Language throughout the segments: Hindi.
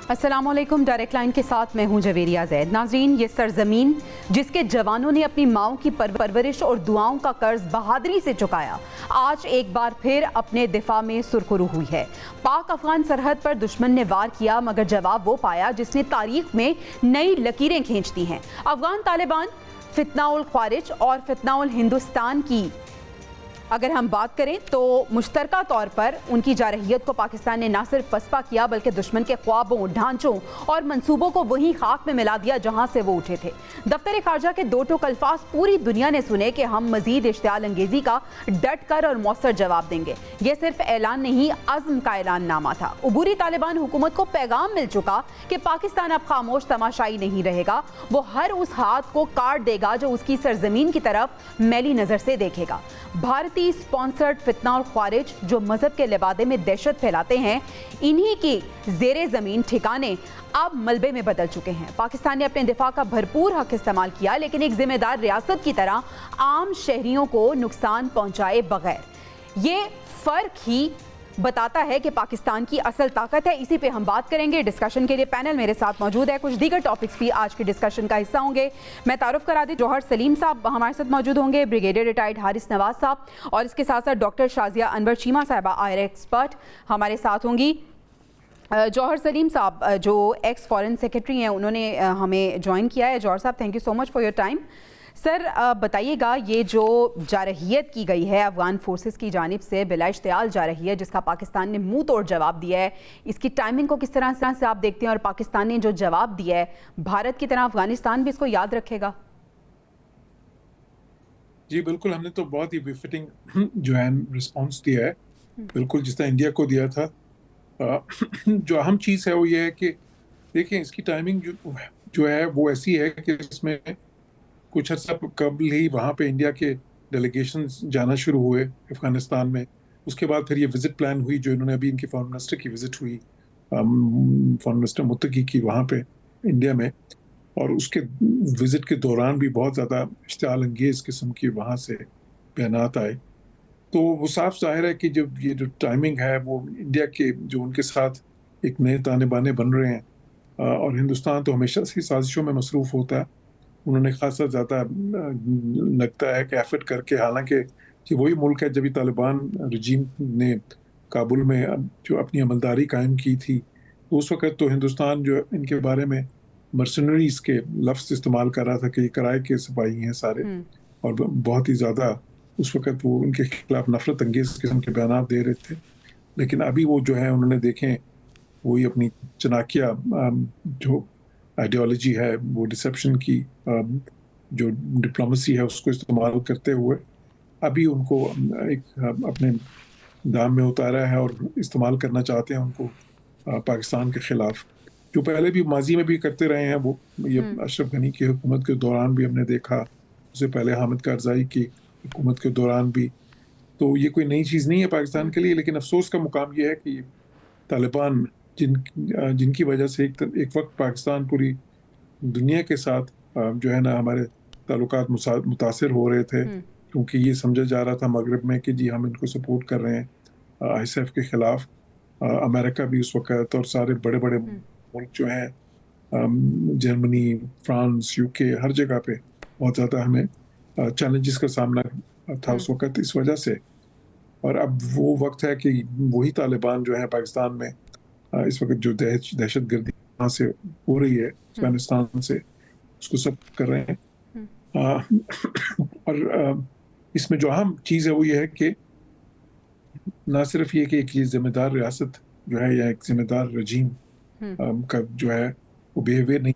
अस्सलामुअलैकुम। डायरेक्ट लाइन के साथ मैं हूं जवेरिया जैद। नाजरीन, ये सरजमीन जिसके जवानों ने अपनी माओं की परवरिश और दुआओं का कर्ज बहादुरी से चुकाया, आज एक बार फिर अपने दिफा में सुरखरू हुई है। पाक अफगान सरहद पर दुश्मन ने वार किया, मगर जवाब वो पाया जिसने तारीख में नई लकीरें खींच दी हैं। अफगान तालिबान, फितना उल ख्वारिज और फितना उल हिंदुस्तान की अगर हम बात करें तो मुश्तरका तौर पर उनकी जारहियत को पाकिस्तान ने ना सिर्फ पसपा किया बल्कि दुश्मन के ख्वाबों, ढांचों और मंसूबों को वहीं खाक में मिला दिया जहां से वो उठे थे। दफ्तर खारजा के दो टोक अल्फाज पूरी दुनिया ने सुने कि हम मजीद इश्तियाल अंगेजी का डट कर और मौसर जवाब देंगे। ये सिर्फ ऐलान नहीं, अज़्म का ऐलान नामा था। उबूरी तालिबान हुकूमत को पैगाम मिल चुका कि पाकिस्तान अब खामोश तमाशाई नहीं रहेगा, वो हर उस हाथ को काट देगा जो उसकी सरजमीन की तरफ मैली नजर से देखेगा। भारतीय स्पॉन्सर्ड फितना और ख्वारिज जो मजहब के लिबादे में दहशत फैलाते हैं, इन्हीं की जेरे जमीन ठिकाने अब मलबे में बदल चुके हैं। पाकिस्तान ने अपने दिफा का भरपूर हक इस्तेमाल किया, लेकिन एक जिम्मेदार रियासत की तरह आम शहरियों को नुकसान पहुंचाए बगैर। ये फर्क ही बताता है कि पाकिस्तान की असल ताकत है। इसी पे हम बात करेंगे। डिस्कशन के लिए पैनल मेरे साथ मौजूद है। कुछ दीगर टॉपिक्स भी आज की डिस्कशन का हिस्सा होंगे। मैं तारुफ करा दी, जौहर सलीम साहब हमारे साथ मौजूद होंगे, ब्रिगेडियर रिटायर्ड हारिस नवाज साहब, और इसके साथ साथ डॉक्टर शाजिया अनवर चीमा साहिबा आयर एक्सपर्ट हमारे साथ होंगी। जौहर सलीम साहब जो एक्स फॉरेन सेक्रेटरी हैं, उन्होंने हमें ज्वाइन किया है। जौहर साहब, thank you so much for your time. Sir, बताइएगा, ये जो जारहियत की गई है अफगान फोर्सेस की जानिब से बिला इश्तियाल जा रही है, जिसका पाकिस्तान ने मुंह तोड़ जवाब दिया है, इसकी टाइमिंग को किस तरह से आप देखते हैं? और पाकिस्तान ने जो जवाब दिया है, भारत की तरह अफगानिस्तान भी इसको याद रखेगा? जी बिल्कुल, हमने तो बहुत ही बिफिटिंग जो है रिस्पॉन्स दिया है, बिल्कुल जिस तरह इंडिया को दिया था। जो अहम चीज़ है वो ये है कि देखिए, इसकी टाइमिंग जो है वो ऐसी है कि इसमें कुछ अर्सा कबल ही वहाँ पे इंडिया के डेलीगेशन जाना शुरू हुए अफगानिस्तान में। उसके बाद फिर ये विजिट प्लान हुई, जो इन्होंने अभी इनकी फॉरेन मिनिस्टर की विजिट हुई, फॉरेन मिनिस्टर मुत्तकी की वहाँ पे इंडिया में, और उसके विजिट के दौरान भी बहुत ज़्यादा इश्तियाल अंगेज किस्म की वहाँ से बयानात आए। तो वो साफ जाहिर है कि जब ये जो टाइमिंग है वो इंडिया के जो उनके साथ एक नए ताने बाने बन रहे हैं, और हिंदुस्तान तो हमेशा से साजिशों में मसरूफ़ होता है। उन्होंने खासा ज़्यादा लगता है कि एफर्ट करके, हालांकि कि वही मुल्क है जब तालिबान रजीम ने काबुल में जो अपनी अमलदारी कायम की थी, तो उस वक़्त तो हिंदुस्तान जो इनके बारे में मर्सनरीज के लफ्ज़ इस्तेमाल कर रहा था कि ये किराए के सिपाही हैं सारे, और बहुत ही ज़्यादा उस वक़्त वो उनके खिलाफ नफरत अंगेज किस्म के बयान दे रहे थे। लेकिन अभी वो जो है उन्होंने देखें वही अपनी चनाकिया जो आइडियोलॉजी है, वो डिसेप्शन की जो डिप्लोमेसी है उसको इस्तेमाल करते हुए अभी उनको एक अपने दाम में उतारा है और इस्तेमाल करना चाहते हैं उनको पाकिस्तान के खिलाफ, जो पहले भी माजी में भी करते रहे हैं। वो ये अशरफ गनी की हुकूमत के दौरान भी हमने देखा, उससे पहले हामिद करज़ाई की हुकूमत के दौरान भी। तो ये कोई नई चीज़ नहीं है पाकिस्तान के लिए, लेकिन अफसोस का मुकाम ये है कि तालिबान जिनकी वजह से एक वक्त पाकिस्तान पूरी दुनिया के साथ जो है ना हमारे ताल्लुकात मुतासिर हो रहे थे, क्योंकि ये समझा जा रहा था मगरब में कि जी हम इनको सपोर्ट कर रहे हैं ISAF के खिलाफ। अमेरिका भी उस वक्त और सारे बड़े बड़े मुल्क जो हैं, जर्मनी, फ्रांस, UK, हर जगह पे बहुत ज़्यादा हमें चैलेंजेस का सामना था उस वक्त इस वजह से। और अब वो वक्त है कि वही तालिबान जो है पाकिस्तान में इस वक्त जो दहशत गर्दी वहाँ से हो रही है अफगानिस्तान से, उसको सब कर रहे हैं। और इसमें जो अहम चीज़ है वो ये है कि ना सिर्फ ये कि एक जिम्मेदार रियासत जो है या एक जिम्मेदार रजीम का जो है वो बिहेवियर नहीं,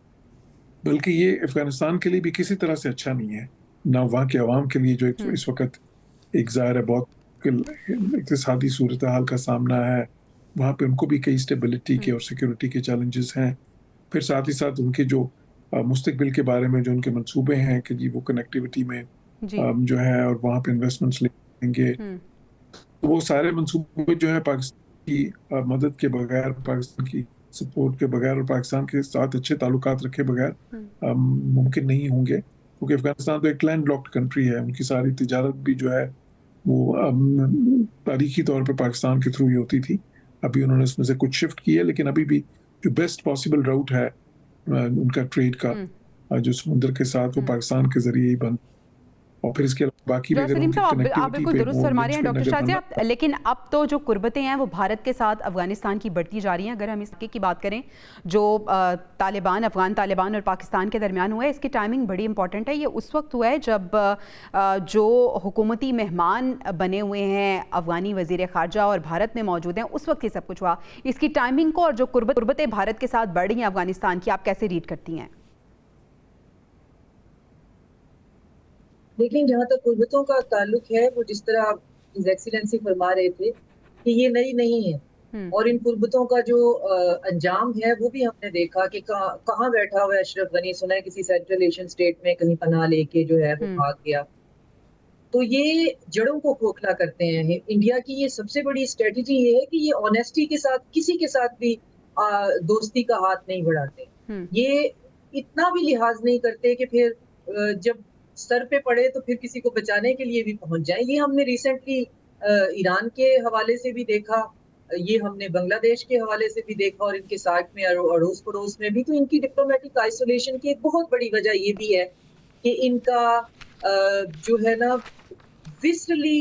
बल्कि ये अफगानिस्तान के लिए भी किसी तरह से अच्छा नहीं है, ना वहाँ के अवाम के लिए जो इस वक्त एक ज़ाहिर है बहुत इक़्तिसादी सूरत हाल का सामना है। वहाँ पे उनको भी कई स्टेबिलिटी के और सिक्योरिटी के चैलेंजेस हैं। फिर साथ ही साथ उनके जो मुस्तकबिल के बारे में जो उनके मंसूबे हैं कि जी वो कनेक्टिविटी में जो है और वहाँ पे इन्वेस्टमेंट्स लेंगे, तो वो सारे मंसूबे जो है पाकिस्तान की मदद के बगैर, पाकिस्तान की सपोर्ट के बगैर और पाकिस्तान के साथ अच्छे ताल्लुकात रखे बगैर मुमकिन नहीं होंगे, क्योंकि अफगानिस्तान तो एक लैंड लॉक्ड कंट्री है। उनकी सारी तिजारत भी जो है वो तारीखी तौर पर पाकिस्तान के थ्रू ही होती थी। अभी उन्होंने उसमें से कुछ शिफ्ट किए, लेकिन अभी भी जो बेस्ट पॉसिबल रूट है उनका ट्रेड का, जो समुद्र के साथ वो पाकिस्तान के जरिए ही बन, और फिर इसके बाकी भी डॉक्टर अगर सलीम उनकी साहब, आप कनेक्टिविटी बिल्कुल पे दुरुस्त वो फरमा रहे हैं लिंच पे डॉक्टर नजर शाह बनना। साहब, लेकिन अब तो जो कुर्बतें हैं वो भारत के साथ अफगानिस्तान की बढ़ती जा रही हैं। अगर हम इसके की बात करें, जो तालिबान, अफगान तालिबान और पाकिस्तान के दरमियान हुआ है, इसकी टाइमिंग बड़ी इंपॉर्टेंट है। ये उस वक्त हुआ है जब जो हुकूमती मेहमान बने हुए हैं अफगानी वजीर खारजा और भारत में मौजूद हैं, उस वक्त ये सब कुछ हुआ। इसकी टाइमिंग को और जो कुर्बतें भारत के साथ बढ़ रही हैं अफगानिस्तान की, आप कैसे रीड करती हैं? लेकिन जहाँ तक कुर्बतों का ताल्लुक है, वो जिस तरह आप हिज एक्सीलेंसी फरमा रहे थे कि ये नई नहीं है, और इन कुर्बतों का जो अंजाम है वो भी हमने देखा कि कहाँ बैठा हुआ है अशरफ गनी। सुना है किसी सेंट्रल एशियन स्टेट में कहीं पनाह लेके जो है वो भाग गया। तो ये जड़ों को खोखला करते हैं। इंडिया की ये सबसे बड़ी स्ट्रेटजी ये है कि ये ऑनेस्टी के साथ किसी के साथ भी दोस्ती का हाथ नहीं बढ़ाते। ये इतना भी लिहाज नहीं करते कि फिर जब सर पे पड़े तो फिर किसी को बचाने के लिए भी पहुंच जाए। ये हमने रिसेंटली ईरान के हवाले से भी देखा, ये हमने बांग्लादेश के हवाले से भी देखा, और इनके साथ में अड़ोस पड़ोस में भी। तो इनकी डिप्लोमेटिक आइसोलेशन की एक बहुत बड़ी वजह ये भी है कि इनका जो है ना विसरली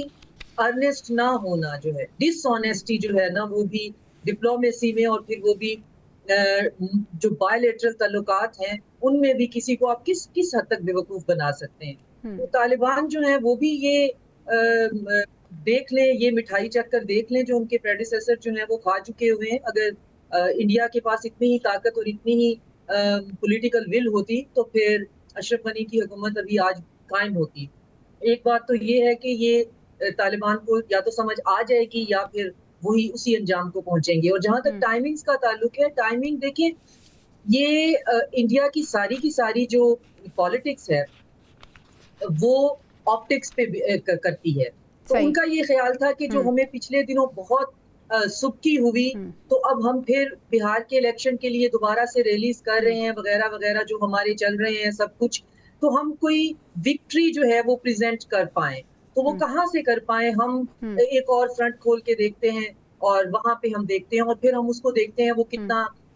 अर्नेस्ट ना होना, जो है डिसऑनेस्टी जो है ना, वो भी डिप्लोमेसी में, और फिर वो भी जो बायलैटरल ताल्लुकात हैं उनमें भी किसी को आप किस किस हद तक बेवकूफ बना सकते हैं। तो तालिबान जो है वो भी ये देख लें, ये मिठाई चखकर देख लें जो उनके प्रेडिसेसर जो हैं वो खा चुके हुए हैं। अगर इंडिया के पास इतनी ही ताकत और इतनी ही पॉलिटिकल विल होती तो फिर अशरफ गनी की हुकूमत अभी आज कायम होती। एक बात तो ये है कि ये तालिबान को या तो समझ आ जाएगी या फिर वही उसी अंजाम को पहुंचेंगे। और जहां तक टाइमिंग्स का ताल्लुक है, टाइमिंग देखिए, ये इंडिया की सारी जो पॉलिटिक्स है वो ऑप्टिक्स पे करती है। तो उनका ये ख्याल था कि जो हमें पिछले दिनों बहुत सुबकी हुई, तो अब हम फिर बिहार के इलेक्शन के लिए दोबारा से रैलीज कर रहे हैं वगैरह वगैरह जो हमारे चल रहे हैं सब कुछ, तो हम कोई विक्ट्री जो है वो प्रेजेंट कर पाए। तो वो कहाँ से कर पाए? हम एक और फ्रंट खोल के देखते हैं और वहां पे हम देखते हैं, और फिर हम उसको देखते हैं वो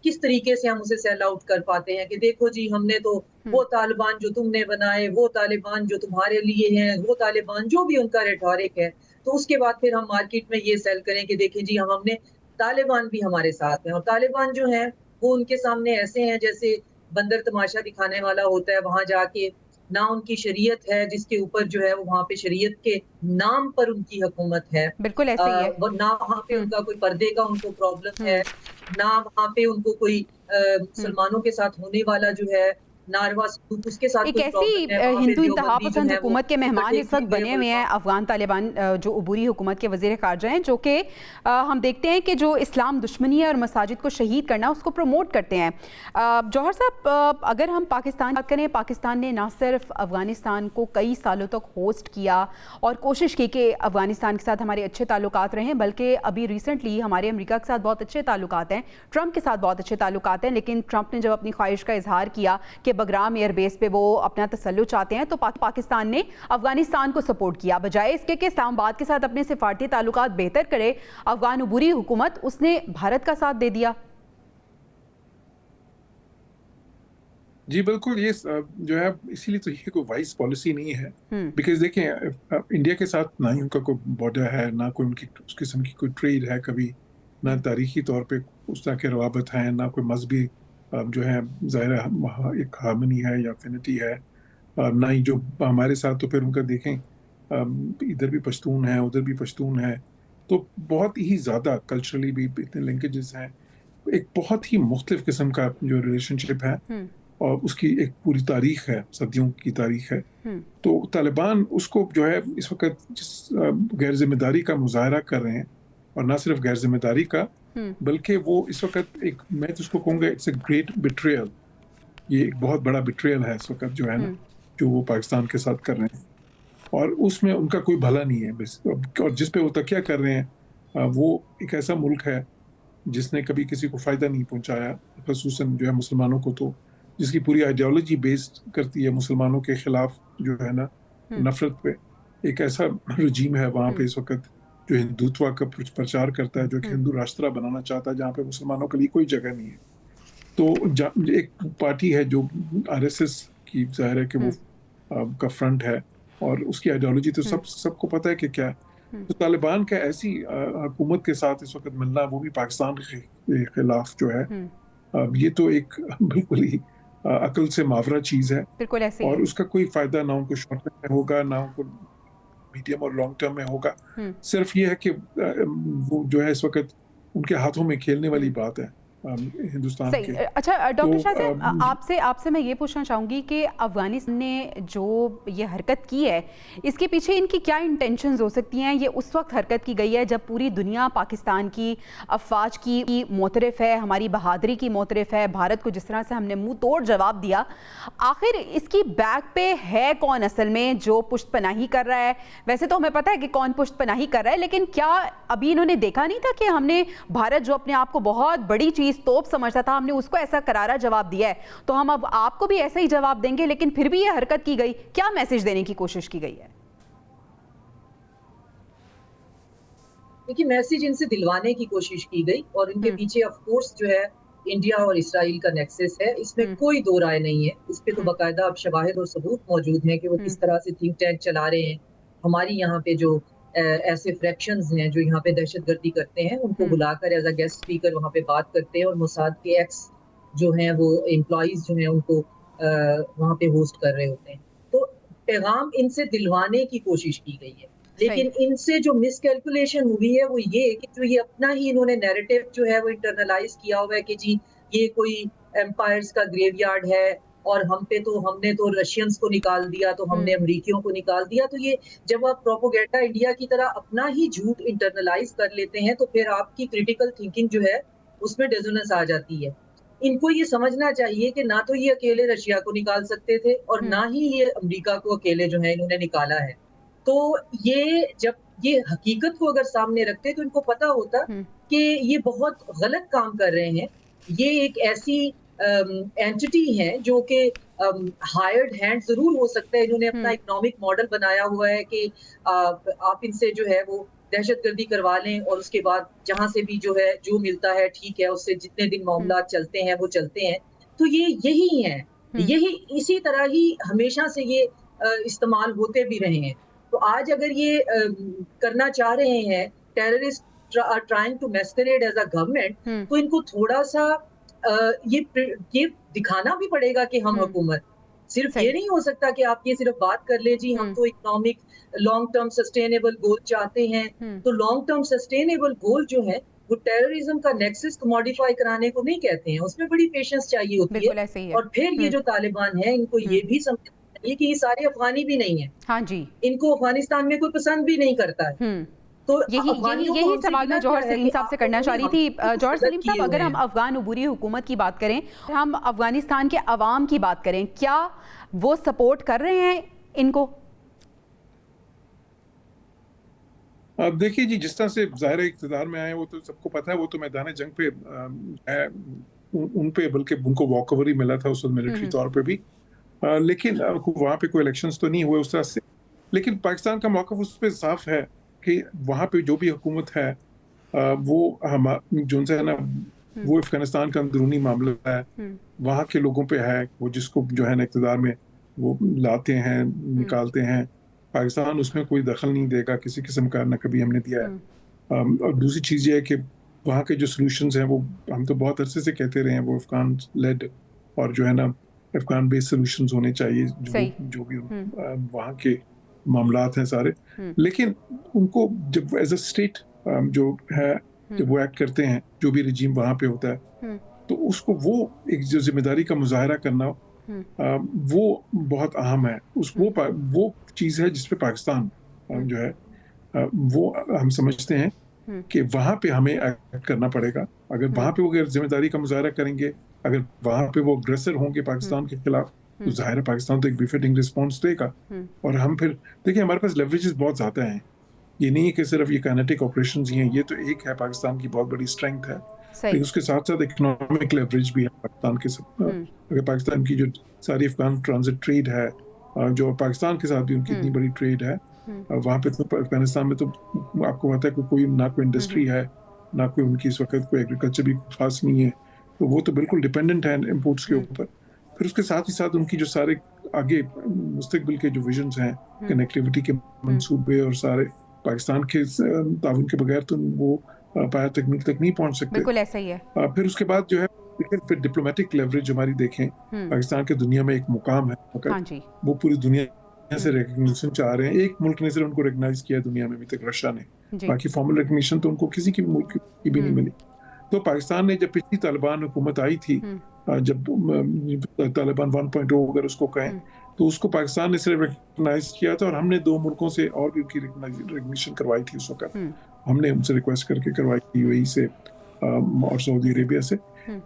किस तरीके से हम उसे सेल आउट कर पाते हैं कि देखो जी, हमने तो वो तालिबान जो तुमने बनाए, वो तालिबान जो तुम्हारे लिए हैं, वो तालिबान जो भी उनका रेटोरिक है, तो उसके बाद फिर हम मार्केट में ये सेल करें कि देखिए जी, हमने तालिबान भी हमारे साथ हैं। और तालिबान जो है वो उनके सामने ऐसे हैं जैसे बंदर तमाशा दिखाने वाला होता है। वहां जाके ना उनकी शरीयत है जिसके ऊपर जो है वो वहां पे शरीयत के नाम पर उनकी हुकूमत है, बिल्कुल ऐसे ही है। ना वहां पे उनका कोई पर्दे का उनको प्रॉब्लम है, ना वहां पे उनको कोई मुसलमानों के साथ होने वाला जो है नारवा सलूक, उसके साथ एक कोई ऐसी प्रॉब्लम है। हिंदू इंतहा पसंद हुकूमत के मेहमान इस वक्त बने हुए हैं अफगान तालिबान जो उबूरी हुकूमत के वजीर खारजा हैं, जो कि हम देखते हैं कि जो इस्लाम दुश्मनी है और मसाजिद को शहीद करना उसको प्रमोट करते हैं। जौहर साहब, अगर हम पाकिस्तान बात करें, पाकिस्तान ने ना सिर्फ अफगानिस्तान को कई सालों तक होस्ट किया और कोशिश की कि अफगानिस्तान के साथ हमारे अच्छे ताल्लुकात रहें, बल्कि अभी रिसेंटली हमारे अमेरिका के साथ बहुत अच्छे ताल्लुकात हैं, ट्रंप के साथ बहुत अच्छे ताल्लुकात हैं। लेकिन ट्रंप ने जब अपनी ख्वाहिश का इजहार किया कि बगराम एयरबेस पे वो अपना तसल्लुत चाहते हैं, तो पाकिस्तान ने अफगानिस्तान को सपोर्ट किया। बजाय इसके कि इस्लामाबाद के साथ अपने सिफारती ताल्लुकात बेहतर करे अफगान उबूरी हुकूमत, उसने भारत का साथ दे दिया। जी बिल्कुल, ये जो है इसीलिए तो ये कोई वाइज पॉलिसी नहीं है। बिकॉज देखें, इंडिया के साथ ना ही उनका कोई बॉर्डर है, ना कोई उनकी उस किस्म की कोई ट्रेड है कभी, ना तारीखी तौर पे उस तरह के रवाबत हैं, ना कोई मजहबी जो है ज़ाहिर एक हार्मनी है या अफिनिटी है, ना ही जो हमारे साथ। तो फिर उनका देखें, इधर भी पश्तून है, उधर भी पश्तून है, तो बहुत ही ज़्यादा कल्चरली भी इतने लिंकेजेस हैं। एक बहुत ही मुख्तलिफ किस्म का जो रिलेशनशिप है और उसकी एक पूरी तारीख है, सदियों की तारीख है। तो तालिबान उसको जो है इस वक्त जिस गैर जिम्मेदारी का मुजाहरा कर रहे हैं, और ना सिर्फ गैर जिम्मेदारी का, बल्कि वो इस वक्त एक, मैं तो उसको कहूँगा इट्स ए ग्रेट बिट्रेयल। ये एक बहुत बड़ा बिट्रेयल है इस वक्त जो है ना, जो वो पाकिस्तान के साथ कर रहे हैं, और उसमें उनका कोई भला नहीं है बस। और जिस पे वो तकिया कर रहे हैं, वो एक ऐसा मुल्क है जिसने कभी किसी को फ़ायदा नहीं पहुँचाया, ख़ुसूसन जो है मुसलमानों को, तो जिसकी पूरी आइडियोलॉजी बेस्ड करती है मुसलमानों के खिलाफ जो है ना नफरत पे। एक ऐसा रजीम है वहाँ पे इस वक्त जो हिंदुत्व का प्रचार करता है, जो एक हिंदू राष्ट्र बनाना चाहता है जहाँ पे मुसलमानों के लिए कोई जगह नहीं है। तो एक पार्टी है जो आरएसएस की, जाहिर है कि वो का फ्रंट है और उसकी आइडियोलॉजी तो सबको पता है कि क्या है। तो तालिबान का ऐसी हुकूमत के साथ इस वक्त मिलना, वो भी पाकिस्तान के खिलाफ जो है, ये तो एक बिल्कुल ही अकल से मावरा चीज है। बिल्कुल ऐसे ही और है। उसका कोई फायदा ना उनको शॉर्ट टर्म में होगा, ना उनको मीडियम और लॉन्ग टर्म में होगा। सिर्फ ये है कि वो जो है इस वक्त उनके हाथों में खेलने वाली बात है हिंदुस्तान सही। के। अच्छा डॉक्टर शाह तो साहब, आपसे मैं ये पूछना चाहूँगी कि अफगानिस्तान ने जो ये हरकत की है, इसके पीछे इनकी क्या इंटेंशंस हो सकती हैं? ये उस वक्त हरकत की गई है जब पूरी दुनिया पाकिस्तान की अफवाज की मोतरफ है, हमारी बहादुरी की मोतरफ है, भारत को जिस तरह से हमने मुंह तोड़ जवाब दिया। आखिर इसकी बैक पे है कौन असल में जो पुश्त पनाही कर रहा है? वैसे तो हमें पता है कि कौन पुश्त पनाही कर रहा है, लेकिन क्या अभी इन्होंने देखा नहीं था कि हमने, भारत जो अपने आप को बहुत बड़ी चीज तोप समझता था, हमने उसको ऐसा करारा जवाब दिया है, तो हम अब आपको भी ऐसा ही जवाब देंगे, लेकिन फिर भी ये हरकत की गई। क्या मैसेज देने की कोशिश की गई है? देखिए, मैसेज इनसे दिलवाने की कोशिश की गई और इनके पीछे ऑफ कोर्स जो है इंडिया और इसराइल का नेक्सस है, इसमें कोई दो राय नहीं है। इस पे तो बाकायदा अब शवाहिद और सबूत मौजूद हैं कि वो किस तरह से थिंक टैंक चला रहे हैं। हमारी यहाँ पे जो ऐसे फ्रैक्शंस हैं जो यहाँ पे दहशतगर्दी करते हैं, उनको बुलाकर एज अ गेस्ट स्पीकर वहाँ पे बात करते हैं और मोसाद के एक्स जो हैं वो एम्प्लॉइज जो हैं उनको वहाँ पे होस्ट कर रहे होते हैं। तो पैगाम इनसे दिलवाने की कोशिश की गई है, लेकिन इनसे जो मिसकैलकुलेशन हुई है वो ये कि जो ये अपना ही इन्होंने नैरेटिव जो है वो इंटरनलाइज किया हुआ है कि जी ये कोई एम्पायर्स का ग्रेवयार्ड है और हमने तो रशियंस को निकाल दिया, तो हमने अमेरिकियों को निकाल दिया। तो ये जब आप प्रोपोगेंडा इंडिया की तरह अपना ही झूठ इंटरनलाइज कर लेते हैं तो फिर आपकी क्रिटिकल थिंकिंग जो है उसमें डिसोनेंस आ जाती है। इनको ये समझना चाहिए कि ना तो ये अकेले रशिया को निकाल सकते थे और ना ही ये अमेरिका को अकेले जो है इन्होंने निकाला है। तो ये जब ये हकीकत को अगर सामने रखते तो इनको पता होता कि ये बहुत गलत काम कर रहे हैं। ये एक ऐसी एंटिटी है जो कि हायर्ड हैंड जरूर हो सकता है। इन्होंने अपना इकोनॉमिक मॉडल बनाया हुआ है कि आप इनसे जो है वो दहशतगर्दी करवा लें और उसके बाद जहां से भी जो है जो मिलता है ठीक है, उससे जितने दिन मामला चलते हैं वो चलते हैं। तो ये यही है, यही इसी तरह ही हमेशा से ये इस्तेमाल होते भी रहे हैं। तो आज अगर ये करना चाह रहे हैं, terrorist are trying to masquerade as a government, तो इनको थोड़ा सा ये दिखाना भी पड़ेगा कि हम हुकूमत। सिर्फ ये नहीं हो सकता कि आप ये सिर्फ बात कर ले जी हम तो इकोनॉमिक लॉन्ग टर्म सस्टेनेबल गोल चाहते हैं। तो लॉन्ग टर्म सस्टेनेबल गोल जो है वो टेररिज्म का नेक्सस को मॉडिफाई कराने को नहीं कहते हैं, उसमें बड़ी पेशेंस चाहिए होती है। और फिर ये जो तालिबान है इनको ये भी समझना चाहिए कि ये सारे अफगानी भी नहीं है। हाँ जी, इनको अफगानिस्तान में कोई पसंद भी नहीं करता है। तो यही सवाल मैं जौहर सलीम साहब से करना चाह रही थी। जौहर सलीम साहब, अगर हम अफगान उबूरी हुकूमत की बात करें, हम अफगानिस्तान के अवाम की बात करें, क्या वो सपोर्ट कर रहे हैं इनको? अब देखिए जी, जिस तरह से ज़ाहिर इक़्तिदार में आए वो तो सबको पता है, वो तो मैदान जंग पे है, उन पे बल्कि उनको वॉकओवर ही मिला था उस वक्त मिलिट्री तौर पे भी। लेकिन वहाँ पे कोई इलेक्शंस तो नहीं हुए उस तरह से। लेकिन पाकिस्तान का मौक़िफ़ उस पे साफ है कि वहाँ पे जो भी हुकूमत है वो जो है ना, वो अफगानिस्तान का अंदरूनी मामला है, वहाँ के लोगों पे है। वो जिसको जो है ना इक़्तिदार में वो लाते हैं, निकालते हैं। पाकिस्तान उसमें कोई दखल नहीं देगा किसी किस्म का, ना कभी हमने दिया है। और दूसरी चीज़ ये है कि वहाँ के जो सॉल्यूशंस हैं वो हम तो बहुत अरसे से कहते रहे हैं, वो अफगान लेड और जो है ना अफगान बेस्ड सॉल्यूशंस होने चाहिए, जो भी वहाँ के मामलात हैं सारे। लेकिन उनको जब एज अ स्टेट जो है, जब वो एक्ट करते हैं, जो भी रिजीम वहाँ पे होता है, तो उसको वो एक जो जिम्मेदारी का मुजाहरा करना वो बहुत अहम है। वो चीज़ है जिसपे पाकिस्तान जो है वो हम समझते हैं कि वहाँ पे हमें एक्ट करना पड़ेगा। अगर वहाँ पे वो अगर जिम्मेदारी का मुजाहरा करेंगे, अगर वहाँ पे वो अग्रेसर होंगे पाकिस्तान के खिलाफ, तो जाहिर है पाकिस्तान तो एक बिफिटिंग रिस्पॉन्स देगा। और हम फिर देखिए, हमारे पास लेवरेजेस बहुत ज़्यादा हैं। ये नहीं है कि सिर्फ ये काइनेटिक ऑपरेशंस ही हैं, ये तो एक है पाकिस्तान की बहुत बड़ी स्ट्रेंथ है। लेकिन उसके साथ साथ इकोनॉमिक लेवरेज भी है पाकिस्तान के सब। अगर पाकिस्तान की जो सारी अफगान ट्रांजिट ट्रेड है, जो पाकिस्तान के साथ भी उनकी इतनी बड़ी ट्रेड है, वहाँ पे तो अफगानिस्तान में तो आपको पता है कि कोई ना कोई इंडस्ट्री है, ना कोई उनकी इस वक्त कोई एग्रीकल्चर भी खास नहीं है। तो वो तो बिल्कुल डिपेंडेंट है इम्पोर्ट्स के ऊपर। फिर उसके साथ ही साथ उनकी जो सारे आगे मुस्तकबिल के जो विजन्स हैं, कनेक्टिविटी के मंसूबे और सारे पाकिस्तान के ताउन के बगैर तो वो पाया तकनीक तक नहीं पहुंच सकते। बिल्कुल ऐसा ही है। फिर उसके बाद जो है फिर डिप्लोमेटिक लेवरेज हमारी देखें, पाकिस्तान के दुनिया में एक मुकाम है, हाँ जी। वो पूरी दुनिया से रिकग्निशन चाह रहे हैं। एक मुल्क ने सिर्फ उनको रिकग्नाइज किया दुनिया में अभी तक, रशिया ने, बाकी फॉर्मल रिकग्निशन तो उनको किसी की मुल्क की भी नहीं मिली। तो पाकिस्तान ने जब पिछली तालिबान हुकूमत आई थी, जब तालिबान 1.0 अगर उसको कहें, तो उसको पाकिस्तान ने सिर्फ रिकग्नाइज किया था और हमने 2 मुल्कों से और भी उनकी रिकग्निशन करवाई थी उस वक्त। हमने उनसे रिक्वेस्ट करके करवाई थी, यूएई से और सऊदी अरेबिया से।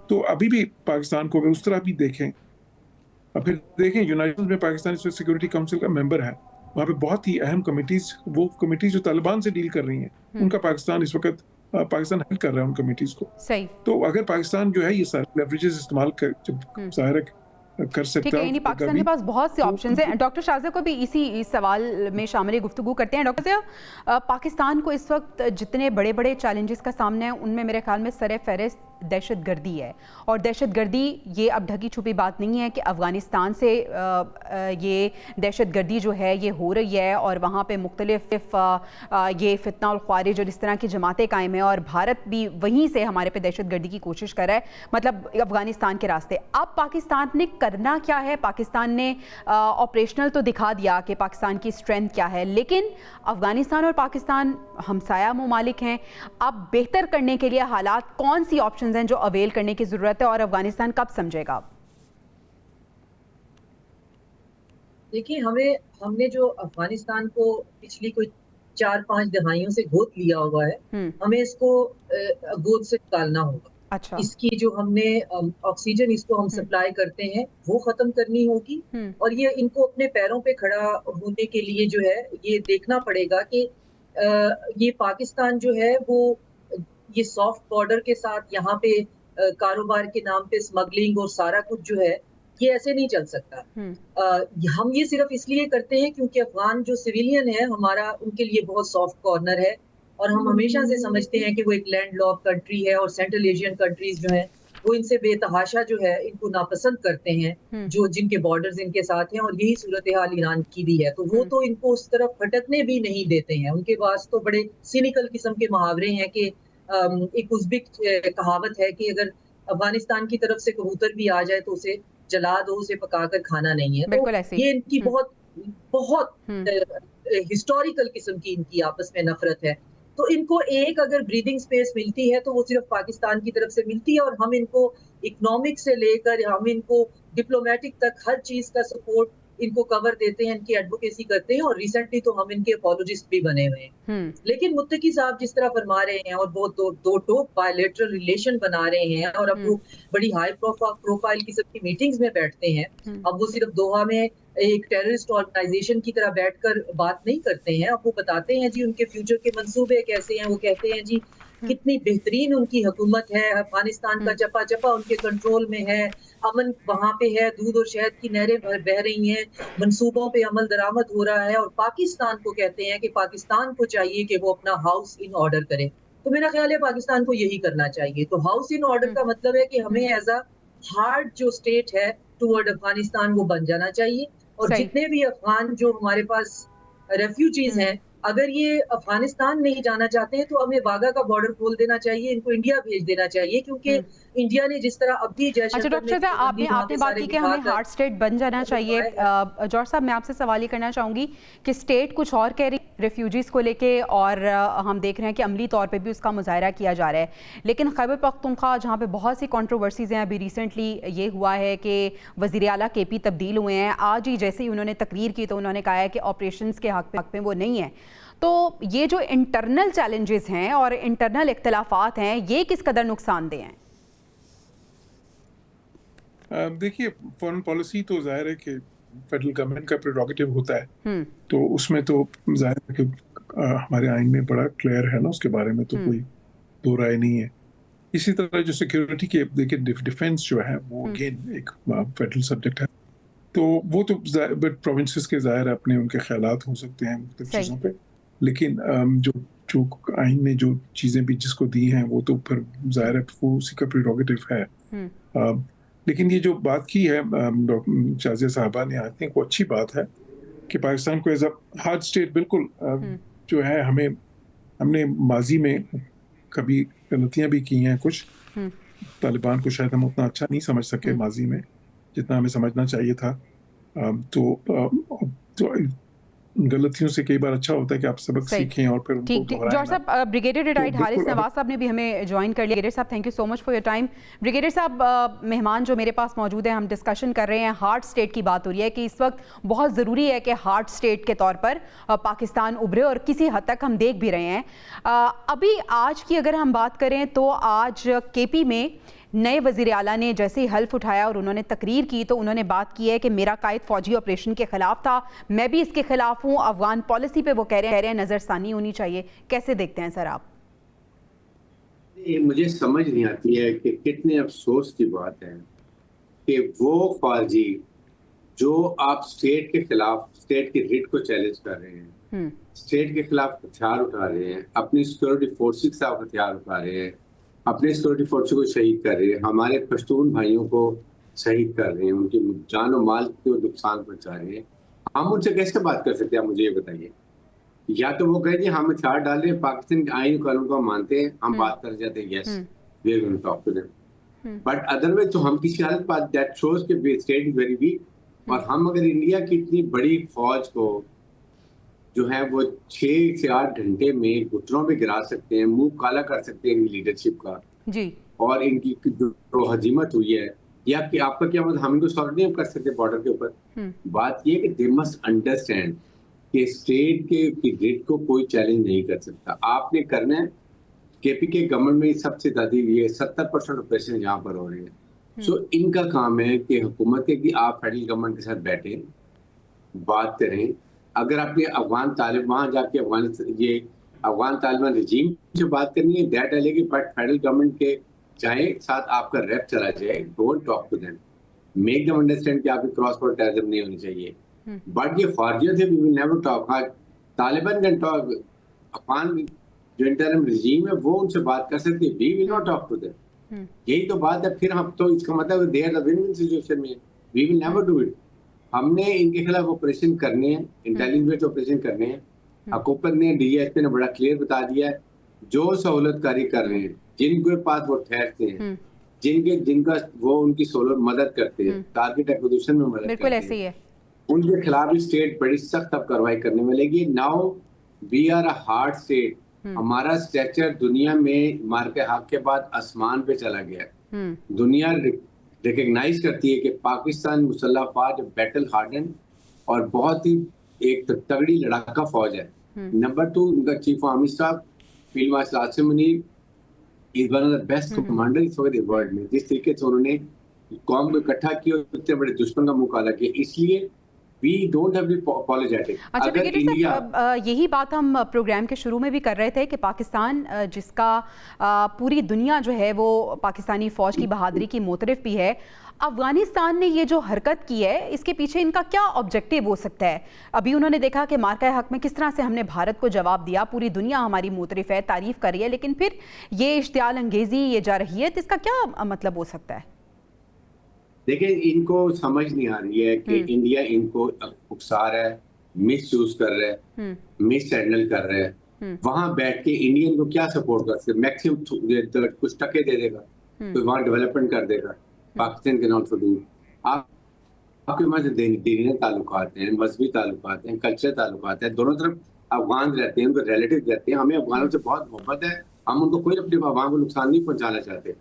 तो अभी भी पाकिस्तान को अगर उस तरह भी देखें, और फिर देखें यूनाइटेड नेशंस में पाकिस्तान सिक्योरिटी काउंसिल का मेंबर है, वहाँ पे बहुत ही अहम कमिटीज, वो कमिटीज जो तालिबान से डील कर रही हैं, उनका पाकिस्तान इस वक्त पाकिस्तान हेल्प कर रहा है उन कमिटीज को। सही। तो अगर पाकिस्तान जो है ये सारे लेवरेजेस इस्तेमाल कर जाहिर कर सकता ठीक है, यानी पाकिस्तान के पास बहुत से ऑप्शंस हैं। डॉक्टर शाहज़ा को भी इस सवाल में शामिल गुफ्तगू करते हैं। डॉक्टर साहब, पाकिस्तान को इस वक्त जितने बड़े बड़े चैलेंजेस का सामना है, उनमें मेरे ख्याल में सर फहरिस्त दहशतगर्दी है। और दहशतगर्दी ये अब ढकी छुपी बात नहीं है कि अफ़गानिस्तान से ये दहशतगर्दी जो है ये हो रही है, और वहाँ पे मुख्तलिफ ये फितना और ख्वारिज और इस तरह की जमातें कायम हैं, और भारत भी वहीं से हमारे पे दहशतगर्दी की कोशिश कर रहा है, मतलब अफ़गानिस्तान के रास्ते। अब पाकिस्तान ने करना क्या है? पाकिस्तान ने ऑपरेशनल तो दिखा दिया कि पाकिस्तान की स्ट्रेंथ क्या है, लेकिन अफ़गानिस्तान और पाकिस्तान हमसाया ममालिक हैं। अब बेहतर करने के लिए हालात कौन सी ऑप्शंस हैं जो अवेल करने की ज़रूरत है, और अफ़गानिस्तान कब समझेगा? देखिए, हमने जो अफ़गानिस्तान को पिछली कोई 4-5 दहाइयों से गोद लिया हुआ है, हमें इसको गोद से निकालना होगा। अच्छा। इसकी जो हमने ऑक्सीजन इसको हम सप्लाई करते हैं, वो खत्म करनी होगी, और ये इनको अपने पैरों पे खड़ा होने के लिए जो है ये देखना पड़ेगा कि ये पाकिस्तान जो है वो ये सॉफ्ट बॉर्डर के साथ यहाँ पे कारोबार के नाम पे स्मगलिंग और सारा कुछ जो है ये ऐसे नहीं चल सकता। हम ये सिर्फ इसलिए करते हैं क्योंकि अफगान जो सिविलियन है हमारा, उनके लिए बहुत सॉफ्ट कॉर्नर है, और हम हमेशा से समझते हैं कि वो एक लैंडलॉक कंट्री है, और सेंट्रल एशियन कंट्रीज जो हैं वो इनसे बेतहाशा जो है इनको नापसंद करते हैं, जो जिनके बॉर्डर्स इनके साथ हैं, और यही सूरत हाल ईरान की भी है। तो वो तो इनको उस तरफ भटकने भी नहीं देते हैं। उनके पास तो बड़े सिनिकल किस्म के मुहावरे हैं कि एक उज़्बेक कहावत है कि अगर अफगानिस्तान की तरफ से कबूतर भी आ जाए तो उसे जला दो, उसे पकाकर खाना नहीं है। तो ये इनकी बहुत बहुत हिस्टोरिकल किस्म की इनकी आपस में नफरत है। तो इनको एक अगर ब्रीदिंग स्पेस मिलती है तो वो सिर्फ पाकिस्तान की तरफ से मिलती है, और हम इनको इकोनॉमिक से लेकर हम इनको डिप्लोमेटिक तक हर चीज का सपोर्ट इनको कवर देते हैं, इनकी एडवोकेसी करते हैं, और रिसेंटली तो हम इनके अपोलोजिस्ट भी बने हुए हैं। लेकिन मुत्तकी साहब जिस तरह फरमा रहे हैं और बहुत दो टोक बायलैटरल रिलेशन बना रहे हैं, और अब वो बड़ी हाई प्रोफाइल किस्म की मीटिंग्स में बैठते हैं। अब वो सिर्फ दोहा में एक टेररिस्ट ऑर्गेनाइजेशन की तरह बैठकर बात नहीं करते हैं, अब वो बताते हैं जी उनके फ्यूचर के मंसूबे कैसे हैं। वो कहते हैं जी कितनी बेहतरीन उनकी हुकूमत है, अफगानिस्तान का चपा चपा उनके कंट्रोल में है, अमन वहाँ पे है, दूध और शहद की नहरें बह रही हैं, मंसूबों पे अमल दरामद हो रहा है। और पाकिस्तान को कहते हैं कि पाकिस्तान को चाहिए कि वो अपना हाउस इन ऑर्डर करे। तो मेरा ख्याल है पाकिस्तान को यही करना चाहिए। तो हाउस इन ऑर्डर का मतलब है कि हमें एज अ हार्ड जो स्टेट है टुवर्ड अफगानिस्तान वो बन जाना चाहिए, और जितने भी अफगान जो हमारे पास रेफ्यूजीज हैं, अगर ये अफगानिस्तान नहीं जाना चाहते हैं तो हमें वाघा का बॉर्डर खोल देना चाहिए, इनको इंडिया भेज देना चाहिए, क्योंकि इंडिया ने जिस तरह अभी अच्छा डॉक्टर साहब, आपने बात की कि हमें हार्ड स्टेट बन जाना चाहिए। जॉर्ज साहब, मैं आपसे सवाल ये करना चाहूँगी कि स्टेट कुछ और कह रही रेफ्यूजीज़ को लेके, और हम देख रहे हैं कि अमली तौर पे भी उसका मुजाहरा किया जा रहा है। लेकिन खैबर पख्तूनख्वा जहाँ पे बहुत सी कंट्रोवर्सीज़ हैं, अभी रिसेंटली ये हुआ है कि वज़ीर आला केपी तब्दील हुए हैं। आज ही जैसे ही उन्होंने तकरीर की तो उन्होंने कहा है कि ऑपरेशंस के हक़ में वो नहीं है। तो ये जो इंटरनल चैलेंजेस हैं और इंटरनल इख्तलाफात हैं, ये किस कदर नुकसानदेह हैं? देखिए, फॉरेन पॉलिसी तो जाहिर है कि फेडरल गवर्नमेंट का प्रेरोगेटिव होता है, तो उसमें तो जाहिर है कि हमारे आइन में बड़ा क्लियर है ना, उसके बारे में तो कोई दो राय नहीं है। इसी तरह जो सिक्योरिटी के देखिए डिफेंस जो है वो अगेन एक फेडरल सब्जेक्ट है, तो वो तो बट प्रोविंसेस के जाहिर अपने उनके ख्यालात हो सकते हैं मुख्तलिफ चीज़ों पे। लेकिन जो जो आइन ने जो चीज़ें भी जिसको दी हैं वो तो फिर ज़ाहिर है वो उसी का प्रेरोगेटिव है। लेकिन ये जो बात की है डॉक्टर शाज़िया साहबा ने, आई थिंक वो अच्छी बात है कि पाकिस्तान को एज अ हार्ड स्टेट बिल्कुल जो है हमने माजी में कभी गलतियां भी की हैं कुछ। तालिबान को शायद हम उतना अच्छा नहीं समझ सके माजी में जितना हमें समझना चाहिए था। तो गलतियों से कई बार अच्छा होता है कि आप सबक सीखें और फिर उनको दोहराएं। जॉर्ज साहब, ब्रिगेडियर रिटायर्ड हारिस नवाज साहब ने भी हमें ज्वाइन कर लिया। ब्रिगेडियर साहब, thank you so much for your time. Brigadier साहब, मेहमान जो मेरे पास मौजूद है, हम डिस्कशन कर रहे हैं, हार्ड स्टेट की बात हो रही है कि इस वक्त बहुत ज़रूरी है कि हार्ड स्टेट के तौर पर पाकिस्तान उभरे और किसी हद तक हम देख भी रहे हैं। अभी आज की अगर हम बात करें तो आज केपी में नए वज़ीर आला ने जैसे ही हल्फ उठाया और उन्होंने तकरीर की तो उन्होंने बात की है कि मेरा कायद फौजी ऑपरेशन के खिलाफ था, मैं भी इसके खिलाफ हूँ। अफगान पॉलिसी पे वो कह रहे हैं नज़रसानी होनी चाहिए। कैसे देखते हैं सर आप? मुझे समझ नहीं आती है कि कितने अफसोस की बात है कि वो फौजी जो आप स्टेट के खिलाफ, स्टेट की रिट को चैलेंज कर रहे हैं, स्टेट के खिलाफ हथियार उठा रहे हैं, अपनी सिक्योरिटी फोर्सेस के साथ हथियार उठा रहे हैं, अपने सिक्योरिटी फोर्स को शहीद कर रहे हैं, हमारे पश्तून भाइयों को शहीद कर रहे हैं, उनकी जान और माल को नुकसान पहुंचा रहे हैं। हम उनसे कैसे बात कर सकते हैं, आप मुझे ये बताइए। या तो वो कहे जी हम हथियार डाल रहे हैं, पाकिस्तान आइन कानून को मानते हैं, हम बात कर जाते हैं, yes we are going to talk to them. But otherwise तो हम किसी हालत पर दैट शोज के स्टेट इज वेरी वीक। और हम अगर इंडिया की इतनी बड़ी फौज को जो है वो 6 से 8 घंटे में घुटनों पे गिरा सकते हैं, मुंह काला कर सकते हैं इनकी लीडरशिप का जी, और इनकी जो हजीमत हुई है, या कि आपका क्या मतलब हम इनको सॉल्व नहीं कर सकते बॉर्डर के ऊपर। बात ये कि दे मस्ट अंडरस्टैंड कि स्टेट के ग्रिड को कोई चैलेंज नहीं कर सकता। आपने करना है, केपी के गवर्नमेंट में सबसे ज्यादा ये 70% ऑपरेशन यहाँ पर हो रहे हैं। सो इनका काम है कि हुकूमत है कि आप फेडरल गवर्नमेंट के साथ बैठे, बात करें। अगर आपने अफगान तालिबान जाके अफगान तालिबान रिजीम से बात करनी है, दैट अलग, बट फेडरल गवर्नमेंट के चाहे साथ आपका रैप चला जाए, don't talk to them, make them understand कि आपकी क्रॉस बॉर्डर टेररिज्म नहीं होनी चाहिए। बट ये फौजियों से we will never talk. Taliban can talk, Afghan जो इंटरिम रिजीम है वो उनसे बात कर सकती है, we will not talk to them. यही तो बात है। फिर हम तो इसका मतलब they are the win win situation में, we will never do it. हमने इनके खिलाफ ऑपरेशन करने हैं, इंटेलिजेंस ऑपरेशन करने हैं। हुकूमत ने, डीजीएसपी ने बड़ा क्लियर बता दिया है, जो सहूलतकारी कर रहे हैं, जिनके पास वो ठहरते हैं, जिनका वो उनकी सहूलत मदद करते हैं, टारगेट एक्विजिशन में मदद बिल्कुल करते ऐसे ही है, उनके खिलाफ भी स्टेट बड़ी सख्त अब कार्रवाई करने में लगी। Now we are a hard state. हमारा स्ट्रक्चर दुनिया में मार के हक के बाद आसमान पे चला गया। दुनिया रिकग्नाइज करती है कि पाकिस्तान मुसल्लह फौज बैटल हार्डन और बहुत ही एक तगड़ी लड़ाका फौज है। नंबर 2, उनका chief army staff field marshal Asim Munir is one of the best commander इस वक्त वर्ल्ड में। जिस तरीके से उन्होंने कौम को इकट्ठा किया और इतने बड़े दुश्मन का मुकाबला किया, इसलिए we don't have to be apologetic। अच्छा ब्रिगेडियर साहब, यही बात हम प्रोग्राम के शुरू में भी कर रहे थे कि पाकिस्तान जिसका पूरी दुनिया जो है वो पाकिस्तानी फ़ौज की बहादुरी की मोतरफ भी है, अफगानिस्तान ने ये जो हरकत की है इसके पीछे इनका क्या ऑब्जेक्टिव हो सकता है? अभी उन्होंने देखा कि मार्का हक में किस तरह से हमने भारत को जवाब दिया, पूरी दुनिया हमारी मोतरफ है, तारीफ़ कर रही है, लेकिन फिर ये इश्तियाल अंगेज़ी, ये जारहियत, इसका क्या मतलब हो सकता है? देखिए, इनको समझ नहीं आ रही है कि इंडिया इनको उकसा रहा है, मिस यूज कर रहा है, मिस हैंडल कर रहा है। वहां बैठ के इंडियन को क्या सपोर्ट कर सकते, मैक्सिमम कुछ टके दे देगा तो वहां डेवलपमेंट कर देगा। पाकिस्तान के नॉट डू। आपके वहां से दीनी ताल्लुकात हैं, मजहबी ताल्लुकात हैं, कल्चर ताल्लुकात हैं, दोनों तरफ अफगान रहते हैं, उनके रिलेटिव रहते हैं। हमें अफगानों से बहुत मोहब्बत है, हम उनको कोई अपने अफगान को नुकसान नहीं पहुंचाना चाहते,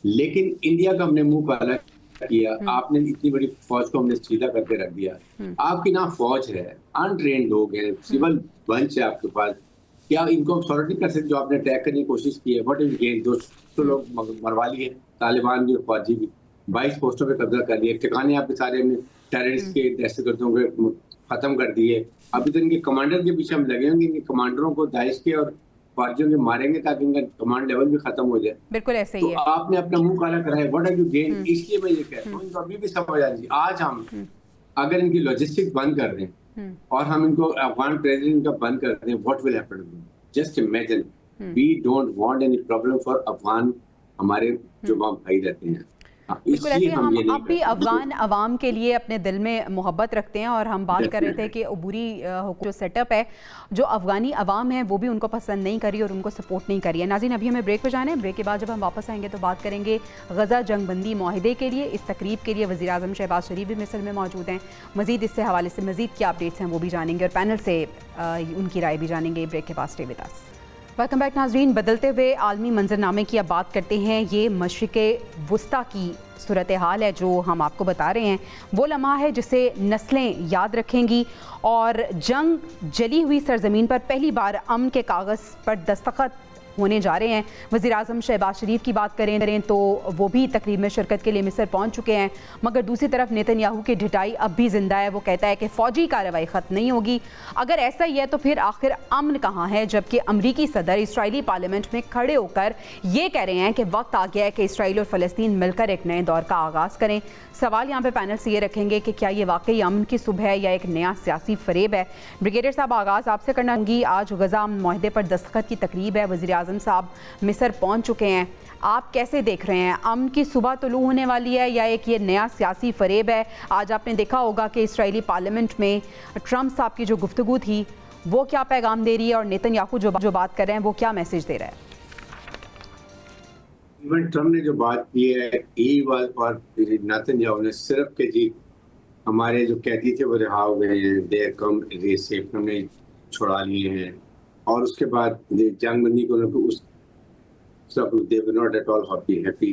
लेकिन इंडिया का हमने मुंह काला किया। आपने इतनी बड़ी फौज को हमने सीधा करके रख दिया। आपकी ना फौज है, अनट्रेन्ड लोग हैं, सिविल बंच है आपके पास, क्या इनको हम सॉल्व नहीं कर सकते? जो आपने अटैक करने की कोशिश की है, व्हाट इज गेन? 200 लोग मरवा लिए तालिबान भी और फौजी भी, 22 पोस्टों पे कब्जा कर लिया, ठिकाने आपके सारे टेररिस्ट के, दहशतगर्दों के खत्म कर दिए। अभी तो इनके कमांडर के पीछे हम लगे होंगे, इनके कमांडरों को दाइश के और फौजियों के मारेंगे ताकि इनका कमांड लेवल भी खत्म हो जाए। बिल्कुल ऐसे ही तो है। आपने अपना मुंह काला कराया, व्हाट आर यू गेन? इसलिए मैं ये कह रहा हूँ, इनको अभी भी समझ आ रही। आज हम अगर इनकी लॉजिस्टिक्स बंद कर दें, और हम इनको अफगान प्रेसिडेंट का बंद कर दें, what will happen? Just imagine, we don't want any problem for Afghan, हमारे जो वहाँ भाई रहते हैं। बिल्कुल ऐसे हम ये अब भी अफगान अवाम के लिए अपने दिल में मोहब्बत रखते हैं, और हम बात कर रहे थे कि अबूरी जो सेटअप है, जो अफगानी अवाम है वो भी उनको पसंद नहीं करी और उनको सपोर्ट नहीं करी है। नाज़रीन, अभी हमें ब्रेक पर जाना है। ब्रेक के बाद जब हम वापस आएंगे तो बात करेंगे गजा जंगबंदी माहिदे के लिए इस तकरीब के लिए वज़ीर आज़म शहबाज शरीफ भी मिस्र में मौजूद हैं। मज़ीद इससे हवाले से मज़ीद क्या अपडेट्स हैं वो भी जानेंगे और पैनल से उनकी राय भी जानेंगे। ब्रेक के बाद stay with us. Welcome back नाज़रीन। बदलते हुए आलमी मंजरनामे की अब बात करते हैं। ये मशरिक़े वुस्ता की सूरत हाल है जो हम आपको बता रहे हैं। वो लम्हा है जिसे नस्लें याद रखेंगी और जंग जली हुई सरजमीन पर पहली बार अमन के कागज़ पर दस्तखत होने जा रहे हैं। वज़ीर आज़म शहबाज शरीफ की बात करें तो वो भी तकरीब में शिरकत के लिए मिस्र पहुंच चुके हैं, मगर दूसरी तरफ नेतन्याहू की ढिठाई अब भी जिंदा है। वो कहता है कि फ़ौजी कार्रवाई ख़त्म नहीं होगी। अगर ऐसा ही है तो फिर आखिर अमन कहाँ है, जबकि अमरीकी सदर इसराइली पार्लियामेंट में खड़े होकर ये कह रहे हैं कि वक्त आ गया है कि इसराइल और फ़लस्तीन मिलकर एक नए दौर का आगाज़ करें। सवाल यहाँ पे पैनल से ये रखेंगे कि क्या ये वाकई अमन की सुबह है या एक नया सियासी फरेब है। ब्रिगेडियर साहब, आगाज़ आपसे करना चाहूँगी। आज गजा माहिदे पर दस्तखत की तकरीब है, वज़ीर आज़म साहब मिस्र पहुँच चुके हैं। आप कैसे देख रहे हैं, अमन की सुबह तुलू होने वाली है या एक ये नया सियासी फरेब है? आज आपने देखा होगा कि इसराइली पार्लियामेंट में ट्रंप साहब की जो गुफ्तगू थी वो क्या पैगाम दे रही है और नेतन्याहू जो बात कर रहे हैं वो क्या मैसेज दे रहा है? ट्रम्प ने जो बात की है और नेतन्याहू ने सिर्फ के जी हमारे जो कैदी थे वो रिहा हो गए हैं, देर कम सेफ हमने छुड़ा लिए हैं, और उसके बाद जंगबंदी को उस सब they were not at all happy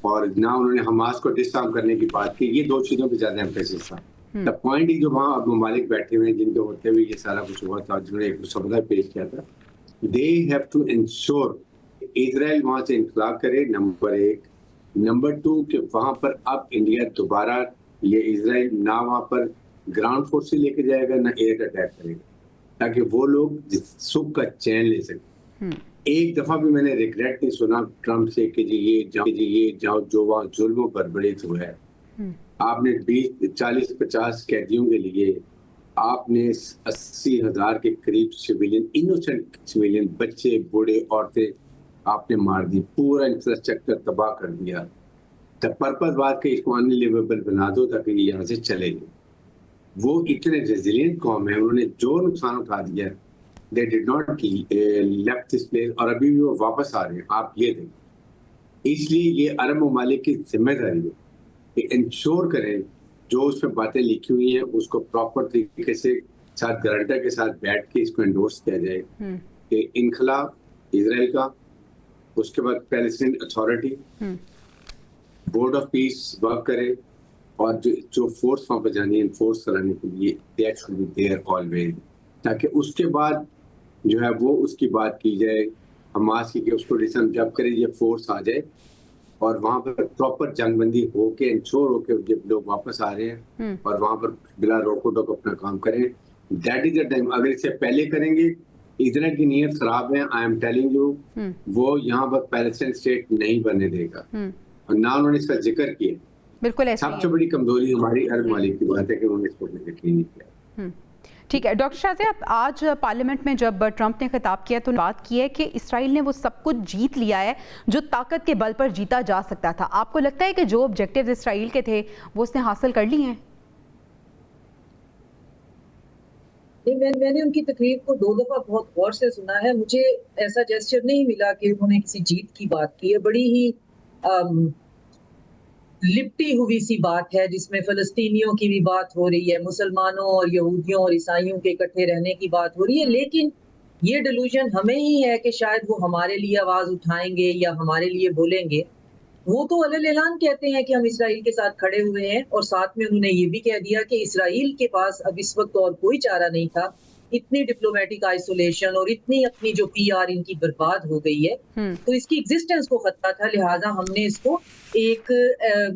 और ना उन्होंने हमास को डिसआर्म करने की बात की। ये दो चीजों पे ज्यादा एम्फेसिस था। द पॉइंट जो वहाँ अब ममालिक बैठे हुए हैं जिनके होते हुए ये सारा कुछ हुआ था, जिन्होंने एक मुसवदा पेश किया था, they have to ensure Israel वहां से इंखलाब करे, नंबर 1। नंबर 2 कि वहां पर अब इंडिया दोबारा ये इजराइल ना वहां पर ग्राउंड फोर्स से लेके जाएगा ना एयर अटैक करेगा, ताकि वो लोग सुख का चैन ले सके। एक दफा भी मैंने रिग्रेट नहीं सुना ट्रम्प से कि जी ये जाओ जो वहाँ जुल्म पर बड़े हुआ है। आपने 40-50 कैदियों के लिए आपने 80,000 के करीब सिविलियन, इनोसेंट सिविलियन, बच्चे, बूढ़े, औरतें आपने मार दी, पूरा इंफ्रास्ट्रक्चर तबाह कर दिया। द पर्पस बात के इसको अनलिवेबल बना दो ताकि ये यहाँ से चले गए। वो इतने रेजिलियंट कौम है, उन्होंने जो नुकसान उठा दिया, they did not left this place, और अभी भी वो वापस आ रहे हैं। आप ये देखें, इसलिए ये अरब ममालिक की जिम्मेदारी है कि इंश्योर करें जो उस पर बातें लिखी हुई हैं उसको प्रॉपर तरीके से साथ गारंटर के साथ बैठ के इसको एंडोर्स किया जाए कि इनखला इजराइल का, उसके बाद Palestine authority, board of peace work करे, और जो फोर्स वहां पर जानी है फोर्स कराने के लिए that should be there always, ताकि उसके बाद जो है वो उसकी बात की जाए हमास की कि उसको डिसन जब करे ये फोर्स आ जाए और वहां पर प्रॉपर जंगबंदी होके इंश्योर होके जब लोग वापस आ रहे हैं और वहां पर बिला रोको टोक अपना काम करें, दैट इज द टाइम। अगर इससे पहले करेंगे, इजराइल की नीयत खराब है, आई एम टेलिंग यू, वो यहाँ पर पैलेस्टाइन स्टेट नहीं बनने देगा, और ना उन्होंने इसका जिक्र किया। बिल्कुल सबसे बड़ी कमजोरी हमारी अरब ममालिक की बात है कि उन्होंने इसको जिक्र नहीं किया। ठीक है डॉक्टर शाह साहब, आज पार्लियामेंट में जब ट्रंप ने खिताब किया तो बात की है कि इसराइल ने वो सब कुछ जीत लिया है जो ताकत के बल पर जीता जा सकता था। आपको लगता है कि जो ऑब्जेक्टिव्स इसराइल के थे वो उसने हासिल कर लिए हैं? मैंने उनकी तकरीर को 2 दफा बहुत गौर से सुना है। मुझे ऐसा जेस्चर नहीं मिला कि उन्होंने किसी जीत की बात की है। बड़ी ही लिपटी हुई सी बात है जिसमें फलस्तीनियों की भी बात हो रही है, मुसलमानों और यहूदियों और ईसाइयों के इकट्ठे रहने की बात हो रही है, लेकिन ये डिल्यूजन हमें ही है कि शायद वो हमारे लिए आवाज उठाएंगे या हमारे लिए बोलेंगे। वो तो अलल ऐलान कहते हैं कि हम इसराइल के साथ खड़े हुए हैं, और साथ में उन्होंने ये भी कह दिया कि इसराइल के पास अब इस वक्त और कोई चारा नहीं था। इतनी डिप्लोमेटिक आइसोलेशन और इतनी अपनी जो पीआर इनकी बर्बाद हो गई है, तो इसकी एग्जिस्टेंस को खतरा था, लिहाजा हमने इसको एक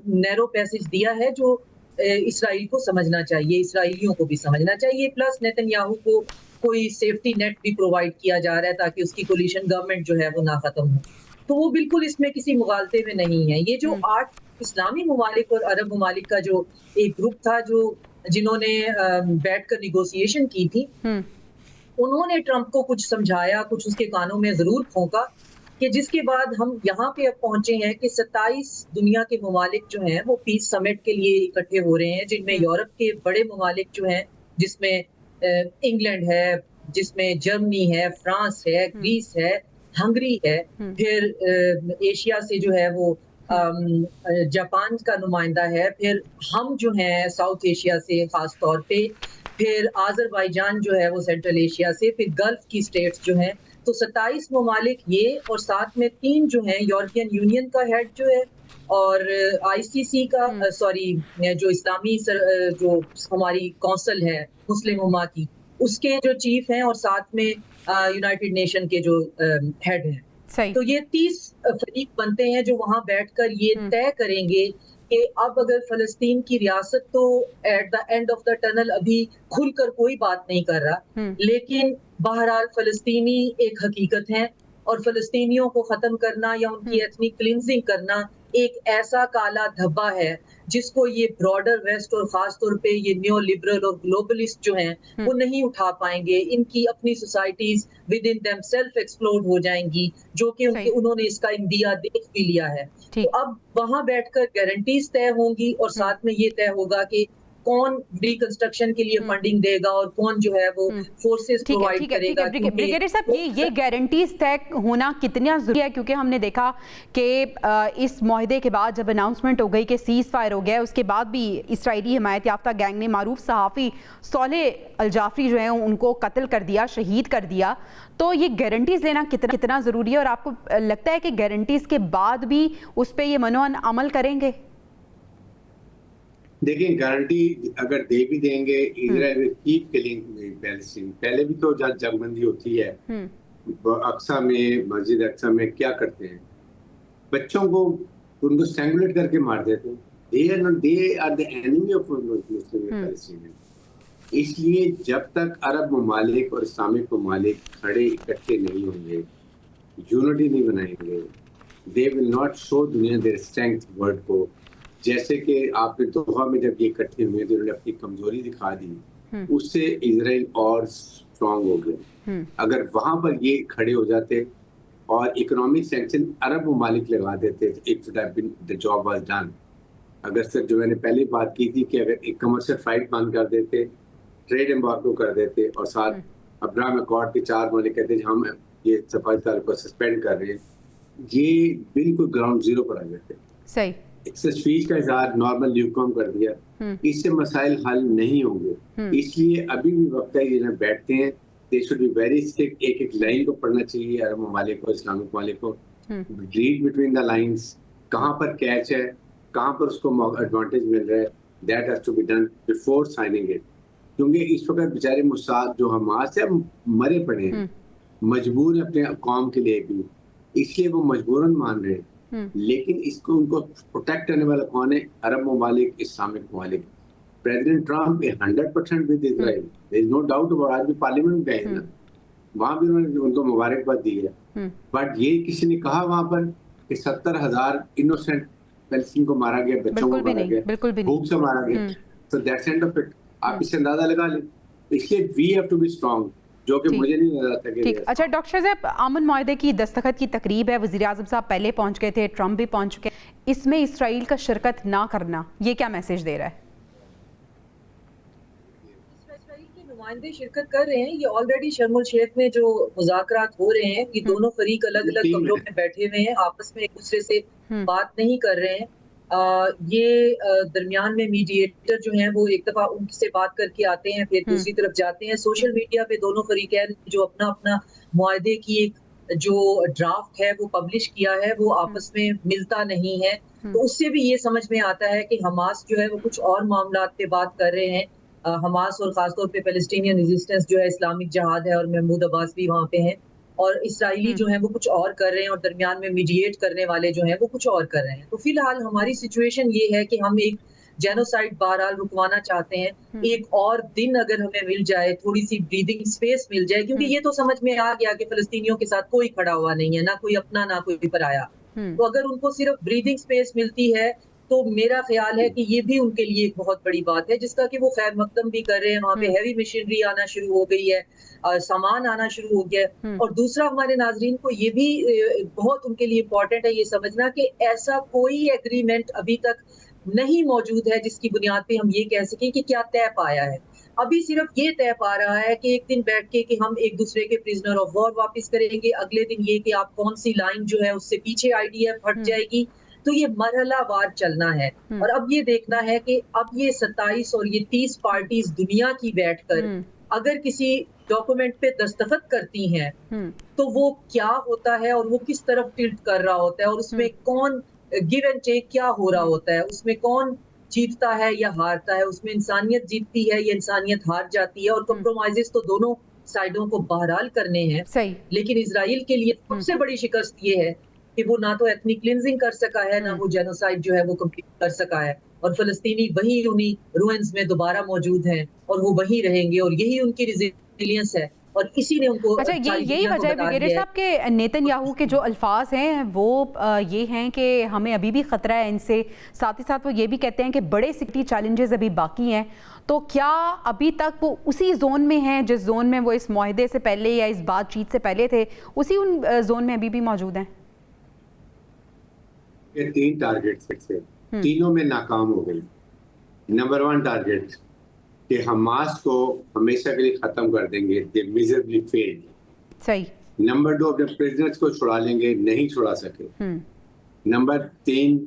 नैरो पैसेज दिया है जो इसराइल को समझना चाहिए, इसराइलियों को भी समझना चाहिए, प्लस नेतन्याहू को कोई सेफ्टी नेट भी प्रोवाइड किया जा रहा है ताकि उसकी कोलिशन गवर्नमेंट जो है वो ना खत्म हो। तो वो बिल्कुल इसमें किसी मुगालते में नहीं है। ये जो 8 इस्लामी ममालिक और अरब ममालिक का जो एक ग्रुप था जो जिन्होंने बैठकर निगोशिएशन की थी, उन्होंने ट्रंप को कुछ समझाया, कुछ उसके कानों में जरूर फूंका, कि जिसके बाद हम यहाँ पे अब पहुंचे हैं कि 27 दुनिया के ममालिक जो हैं वो पीस समिट के लिए इकट्ठे हो रहे हैं, जिनमें यूरोप के बड़े ममालिक जो हैं, जिसमें इंग्लैंड है, जिसमें जर्मनी है, फ्रांस है, ग्रीस है, हंगरी है, फिर एशिया से जो है वो जापान का नुमाइंदा है, फिर हम जो हैं साउथ एशिया से खास तौर पे, फिर आज़रबाईजान जो है वो सेंट्रल एशिया से, फिर गल्फ की स्टेट्स जो हैं, तो 27 ममालिक ये, और साथ में 3 जो हैं यूरोपियन यूनियन का हेड जो है, और आईसीसी का जो इस्लामी जो हमारी कौंसिल है मुस्लिम उम्मा की, उसके जो चीफ हैं, और साथ में यूनाइटेड नेशन के जो हेड हैं। सही। तो ये 30 फरीक बनते हैं जो वहां बैठकर ये तय करेंगे कि अब अगर फलस्तीन की रियासत, तो at the end of the tunnel अभी खुलकर कोई बात नहीं कर रहा, लेकिन बहरहाल फलस्तीनी एक हकीकत है, और फलस्तीनियों को खत्म करना या उनकी एथनिक क्लिंजिंग करना एक ऐसा काला धब्बा है जिसको ये ब्रॉडर वेस्ट और खास तौर पे ये न्यो लिबरल और ग्लोबलिस्ट जो हैं वो नहीं उठा पाएंगे। इनकी अपनी societies within themselves explode हो जाएंगी, जो कि उन्होंने इसका इंडिया देख भी लिया है। तो अब वहां बैठकर गारंटीज तय होंगी, और साथ में ये तय होगा कि कौन रिकंस्ट्रक्शन के लिए फंडिंग देगा और कौन जो है वो फोर्सेस प्रोवाइड करेगा। ब्रिगेडियर साहब, ये गारंटीज तय होना कितना जरूरी है, क्योंकि हमने देखा कि इस मुआहदे के बाद जब अनाउंसमेंट हो गई कि सीज फायर हो गया, उसके बाद भी इसराइली हिमायत याफ्ता गैंग ने मारूफ सहाफ़ी सोलेह अल जाफरी जो है उनको कत्ल कर दिया, शहीद कर दिया, तो ये गारंटीज लेना कितना ज़रूरी है, और आपको लगता है कि गारंटीज के बाद भी उस पर ये मनोअन अमल करेंगे? देखिए, गारंटी अगर दे भी देंगे, Israel will keep killing Palestine. पहले भी तो जब जंगबंदी होती है अक्सा में, मस्जिद अक्सा में क्या करते हैं, बच्चों को उनको स्ट्रैंगुलेट करके मार देते हैं। They are the enemy of Muslim Palestine. इसलिए जब तक अरब ममालिक और इस्लामिक ममालिक खड़े इकट्ठे नहीं होंगे, यूनिटी नहीं बनाएंगे, दे विल नॉट शो दुनिया देयर स्ट्रेंथ वर्ल्ड को। जैसे कि आपने दोहा में जब ये इकट्ठे हुए तो उन्होंने अपनी कमजोरी दिखा दी, उससे इजराइल और स्ट्रांग हो गया। अगर वहां पर ये खड़े हो जाते और इकोनॉमिक सैंक्शन अरब ममालिक लगा देते तो द जॉब वाज डन। अगर सिर्फ जो मैंने पहले बात की थी कि अगर एक कमर्शियल फ्लाइट बंद कर देते, ट्रेड एम्बार्गो कर देते, और साथ अब्राहम अकॉर्ड के 4 ममालिक कहते हम ये सफाई को सस्पेंड कर रहे हैं, ये बिल्कुल ग्राउंड जीरो पर आ जाते। सही। एक्सफीज का इजहार नॉर्मल ल्यूकॉम कर दिया, इससे मसाइल हल नहीं होंगे। इसलिए अभी भी वक्त है, ये बैठते हैं, they should be very strict. एक एक लाइन को पढ़ना चाहिए अरब ममालिक को, इस्लामिक ममालिक को, रीड बिटवीन द लाइंस, कहाँ पर कैच है, कहाँ पर उसको एडवांटेज मिल रहा है, that has to be done before signing it. क्योंकि इस वक्त बेचारे मुसाद जो हमास है मरे पड़े हैं, मजबूर है अपने कौम के लिए भी, इसलिए वो मजबूरन मान रहे हैं। लेकिन इसको उनको प्रोटेक्ट करने वाला कौन है? अरब ममालिक, इस्लामिक ममालिक। President Trump 100% with Israel, there is no doubt about. आज भी पार्लियामेंट गए ना, वहां भी उन्होंने उनको मुबारकबाद दी है। बट ये किसी ने कहा वहां पर कि 70,000 इनोसेंट पैलेस्टीन को मारा गया, बच्चों को मारा गया, भूख से मारा गया। तो दैट्स एंड ऑफ इट। आप इससे अंदाजा लगा लें। इसलिए we have to be strong, जो कि मुझे नहीं लग रहा था कि ठीक। अच्छा डॉक्टर साहब, अमन मुआहदे की दस्तखत की तकरीब है, वज़ीर आज़म साहब पहले पहुंच गए थे, ट्रंप भी पहुंच चुके, इसमें इसराइल का शिरकत ना करना ये क्या मैसेज दे रहा है? इसराइल के नुमाइंदे शिरकत कर रहे हैं। ये ऑलरेडी शर्म शेख में जो मुज़ाकरात हो रहे हैं, ये दोनों फरीक अलग अलग कमरों में बैठे हुए हैं, आपस में एक दूसरे से बात नहीं कर रहे हैं। ये दरमियान में मीडिएटर जो हैं वो एक दफा उनसे बात करके आते हैं, फिर दूसरी तरफ जाते हैं। सोशल मीडिया पे दोनों फरीकैन जो अपना अपना मुआहदे की एक जो ड्राफ्ट है वो पब्लिश किया है, वो आपस में मिलता नहीं है। तो उससे भी ये समझ में आता है कि हमास जो है वो कुछ और मामलात पे बात कर रहे हैं। हमास और खासतौर पे पैलेस्टीनियन रेजिस्टेंस जो है, इस्लामिक जहाद है, और महमूद अब्बास भी वहाँ पे हैं, और इसराइली जो है वो कुछ और कर रहे हैं, और दरमियान में मीडिएट करने वाले जो हैं वो कुछ और कर रहे हैं। तो फिलहाल हमारी सिचुएशन ये है कि हम एक जेनोसाइड बहरहाल रुकवाना चाहते हैं। एक और दिन अगर हमें मिल जाए, थोड़ी सी ब्रीदिंग स्पेस मिल जाए, क्योंकि ये तो समझ में आ गया कि फलस्तीनियों के साथ कोई खड़ा हुआ नहीं है, ना कोई अपना ना कोई पराया। तो अगर उनको सिर्फ ब्रीदिंग स्पेस मिलती है तो मेरा ख्याल है कि ये भी उनके लिए एक बहुत बड़ी बात है, जिसका कि वो खैर मकदम भी कर रहे हैं। वहाँ पे हैवी मशीनरी आना शुरू हो गई है, सामान आना शुरू हो गया है। और दूसरा, हमारे नाजरीन को ये भी बहुत उनके लिए इम्पोर्टेंट है ये समझना कि ऐसा कोई एग्रीमेंट अभी तक नहीं मौजूद है जिसकी बुनियाद पे हम ये कह सकें कि क्या तय पाया है। अभी सिर्फ ये तय पा रहा है कि एक दिन बैठ के कि हम एक दूसरे के प्रिजनर ऑफ वॉर वापस करेंगे, अगले दिन ये कि आप कौन सी लाइन जो है उससे पीछे IDF हट जाएगी। तो ये मरहलावार चलना है। और अब ये देखना है कि अब ये 27 और ये 30 पार्टीज दुनिया की बैठकर अगर किसी डॉक्यूमेंट पे दस्तखत करती हैं तो वो क्या होता है और वो किस तरफ टिल्ट कर रहा होता है, और उसमें कौन गिव एंड टेक क्या हो रहा होता है, उसमें कौन जीतता है या हारता है, उसमें इंसानियत जीतती है या इंसानियत हार जाती है। और कॉम्प्रोमाइजेस तो दोनों साइडों को बहरहाल करने हैं। सही। लेकिन इजराइल के लिए सबसे बड़ी शिकस्त ये है कि वो ना तो एथनिक क्लिंजिंग कर सका है, ना वो जेनोसाइड जो है वो कंप्लीट कर सका है। और फलस्तीनी वही उन्हीं रुइंस में दोबारा मौजूद हैं और वो वही रहेंगे, और यही उनकी रेजिलियंस है। और इसी ने उनको अच्छा, यही वजह है ब्रिगेडियर साहब के नेतन्याहू के जो अल्फाज हैं वो ये हैं कि हमें अभी भी खतरा है इनसे। साथ ही साथ वो ये भी कहते हैं कि बड़े सिक्योरिटी चैलेंजेस अभी बाकी हैं। तो क्या अभी तक वो उसी जोन में हैं जिस जोन में वो इस मुआहदे से पहले या इस बातचीत से पहले थे, उसी उन जोन में अभी भी मौजूद हैं? ये 3 टारगेट थे, तीनों में नाकाम हो गई। नंबर 1 टारगेट कि हमास को हमेशा के लिए खत्म कर देंगे, दे मिजरेबली फेल्ड। सही। नंबर 2, अपने प्रिजनर्स को छुड़ा लेंगे, नहीं छुड़ा सके। नंबर 3,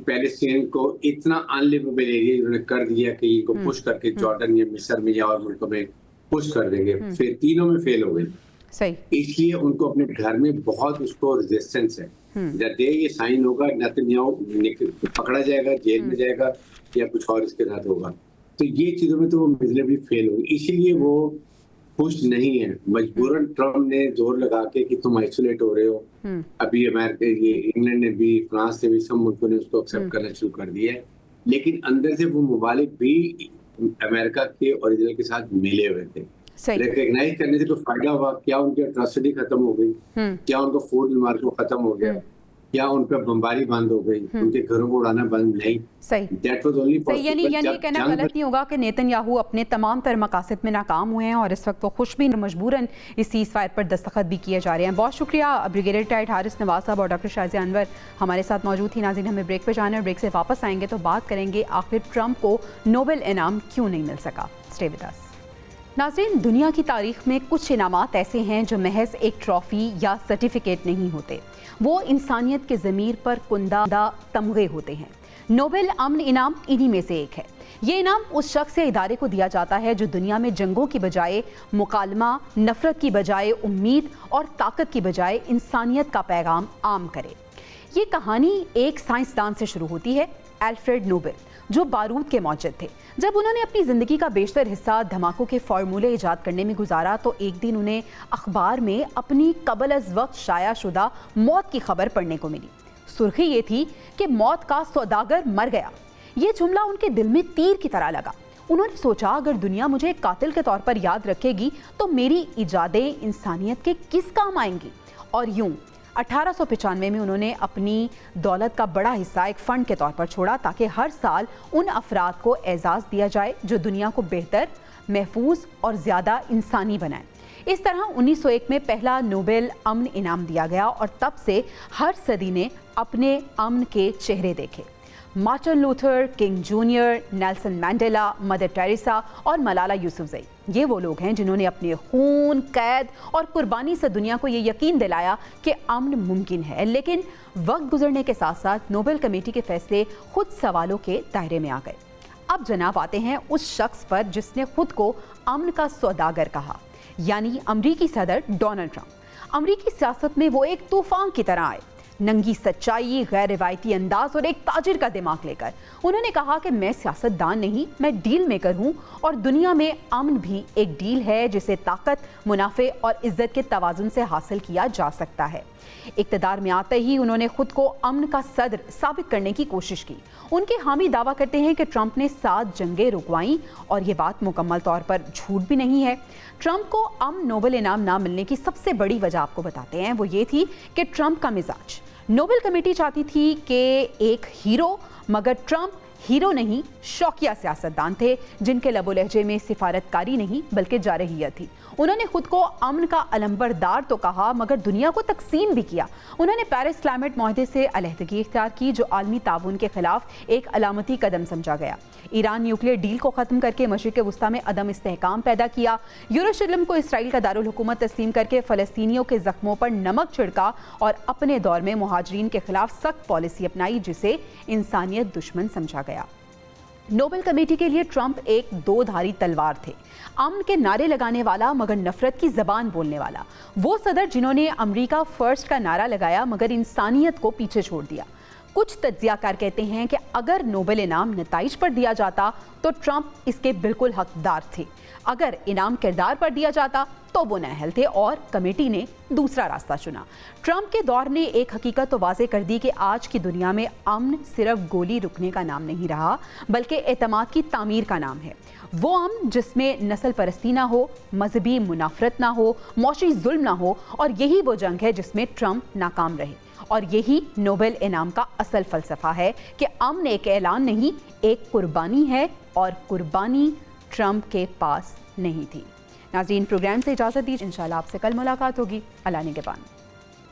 पैलेस्टीन को इतना अनलिवेबल एरिया उन्होंने कर दिया कि इनको पुश करके जॉर्डन या मिस्र में या और मुल्कों में पुश कर देंगे। फिर तीनों में फेल हो गई। सही। इसलिए उनको अपने घर में बहुत उसको रेजिस्टेंस है। जब डे ये साइन होगा, नेतन्याहू पकड़ा जाएगा, जेल में जाएगा या कुछ और इसके साथ होगा। तो ये चीजों में तो वो मिजरेबली फेल होगी, इसीलिए वो खुश नहीं है। मजबूरन ट्रम्प ने जोर लगा के कि तुम आइसोलेट हो रहे हो। अभी अमेरिका, ये इंग्लैंड ने भी, फ्रांस ने भी, सब मुल्कों ने उसको एक्सेप्ट करना शुरू कर दिया है। लेकिन अंदर से वो मुमालिक भी अमेरिका के और इजराइल के साथ मिले हुए थे। रिकॉग्नाइज करने से कोई फायदा हुआ क्या? उनकी अट्रॉसिटी खत्म हो गई क्या? उनका फूड मार्केट खत्म हो गया क्या? उन पर बमबारी बंद हो गई? उनके घरों को उड़ाना बंद नहीं। सही। That was only possible। यानी कहना गलत नहीं होगा कि नेतन्याहू अपने तमाम तर मकासद में नाकाम हुए हैं और इस वक्त वो खुश भी मजबूरन इस सीज़ फायर पर दस्तखत भी किए जा रहे हैं। बहुत शुक्रिया ब्रिगेडियर रिटायर्ड हारिस नवाज साहब और डॉक्टर शाज़िया अनवर हमारे साथ मौजूद थी। नाज़रीन, हमें ब्रेक पे जाना है, ब्रेक से वापस आएंगे तो बात करेंगे आखिर ट्रंप को नोबेल इनाम क्यों नहीं मिल सका। Stay with us. नाज़रीन, दुनिया की तारीख में कुछ इनामात ऐसे हैं जो महज एक ट्रॉफी या सर्टिफिकेट नहीं होते, वो इंसानियत के ज़मीर पर कुंदा तमगे होते हैं। नोबेल अमन इनाम इन्हीं में से एक है। ये इनाम उस शख्स या इदारे को दिया जाता है जो दुनिया में जंगों की बजाय मुकालमा, नफरत की बजाय उम्मीद और ताकत की बजाय इंसानियत का पैगाम आम करे। ये कहानी एक साइंसदान से शुरू होती है, अल्फ्रेड नोबेल, जो बारूद के मौजद थे। जब उन्होंने अपनी ज़िंदगी का बेशतर हिस्सा धमाकों के फार्मूले ईजाद करने में गुजारा तो एक दिन उन्हें अखबार में अपनी कबल अज़ वक्त शाया शुदा मौत की खबर पढ़ने को मिली। सुर्खी ये थी कि मौत का सौदागर मर गया। ये जुमला उनके दिल में तीर की तरह लगा। उन्होंने सोचा, अगर दुनिया मुझे एक कातिल के तौर पर याद रखेगी तो मेरी इजादें इंसानियत के किस काम आएंगी। और यूं 1895 में उन्होंने अपनी दौलत का बड़ा हिस्सा एक फ़ंड के तौर पर छोड़ा ताकि हर साल उन अफराद को एजाज़ दिया जाए जो दुनिया को बेहतर, महफूज और ज़्यादा इंसानी बनाए। इस तरह 1901 में पहला नोबेल अमन इनाम दिया गया और तब से हर सदी ने अपने अमन के चेहरे देखे। Martin Luther king junior, Nelson mandala, mother Teresa और मलाला यूसुफजई, ये वो लोग हैं जिन्होंने अपने खून, कैद और कुर्बानी से दुनिया को ये यकीन दिलाया कि अमन मुमकिन है। लेकिन वक्त गुजरने के साथ साथ नोबेल कमेटी के फैसले खुद सवालों के दायरे में आ गए। अब जनाब आते हैं उस शख्स पर जिसने खुद को अमन का सौदागर कहा, यानी अमरीकी सदर डोनाल्ड ट्रंप। अमरीकी सियासत में वो एक तूफान की तरह आए, नंगी सच्चाई, गैर रिवायती अंदाज और एक ताजिर का दिमाग लेकर। उन्होंने कहा कि मैं सियासतदान नहीं, मैं डील मेकर हूँ और दुनिया में अमन भी एक डील है जिसे ताकत, मुनाफे और इज्जत के तवाजुन से हासिल किया जा सकता है। इक़्तिदार में आते ही उन्होंने खुद को अमन का सदर साबित करने की कोशिश की। उनके हामी दावा करते हैं कि ट्रंप ने 7 जंगें रुकवाईं और ये बात मुकम्मल तौर पर झूठ भी नहीं है। ट्रंप को अमन नोबेल इनाम ना मिलने की सबसे बड़ी वजह आपको बताते हैं, वो ये थी कि ट्रंप का मिजाज नोबेल कमेटी चाहती थी कि एक हीरो, मगर ट्रंप हीरो नहीं, शौकिया सियासतदान थे जिनके लबो लहजे में सिफारतकारी नहीं बल्कि जारहियत थी। उन्होंने खुद को अमन का अलंबरदार तो कहा मगर दुनिया को तकसीम भी किया। उन्होंने पेरिस क्लाइमेट माहदे से अलहदगी इख्तियार की जो आलमी ताउन के खिलाफ एक अलामती कदम समझा गया। ईरान न्यूक्लियर डील को ख़त्म करके मशरिक़ वस्ता में अदम इस्तेहकाम पैदा किया। यरूशलेम को इसराइल का दारुल हुकूमत तस्लीम करके फ़लस्तीनियों के ज़ख्मों पर नमक छिड़का और अपने दौर में मुहाजिरीन के खिलाफ सख्त पॉलिसी अपनाई जिसे इंसानियत दुश्मन समझा गया। नोबेल कमेटी के लिए ट्रंप एक दो धारी तलवार थे, अमन के नारे लगाने वाला मगर नफरत की जबान बोलने वाला, वो सदर जिन्होंने अमेरिका फर्स्ट का नारा लगाया मगर इंसानियत को पीछे छोड़ दिया। कुछ तज्जियाकार कहते हैं कि अगर नोबेल इनाम नताइज पर दिया जाता तो ट्रंप इसके बिल्कुल हकदार थे, अगर इनाम किरदार पर दिया जाता तो वो नाअहल थे और कमेटी ने दूसरा रास्ता चुना। ट्रंप के दौर ने एक हकीकत तो वाज़े कर दी कि आज की दुनिया में अमन सिर्फ गोली रुकने का नाम नहीं रहा बल्कि एतमाद की तामीर का नाम है। वो अमन जिसमें नस्ल परस्ती ना हो, मजहबी मुनाफरत ना हो, मौशी जुल्म ना हो, और यही वो जंग है जिसमें ट्रंप नाकाम रहे। और यही नोबेल इनाम का असल फलसफा है कि अमन एक ऐलान नहीं, एक कुर्बानी है और कुर्बानी ट्रंप के पास नहीं थी। नाज़रीन, प्रोग्राम से इजाज़त दीजिए, इंशाल्लाह आपसे कल मुलाकात होगी। अल्लाह निगहबान।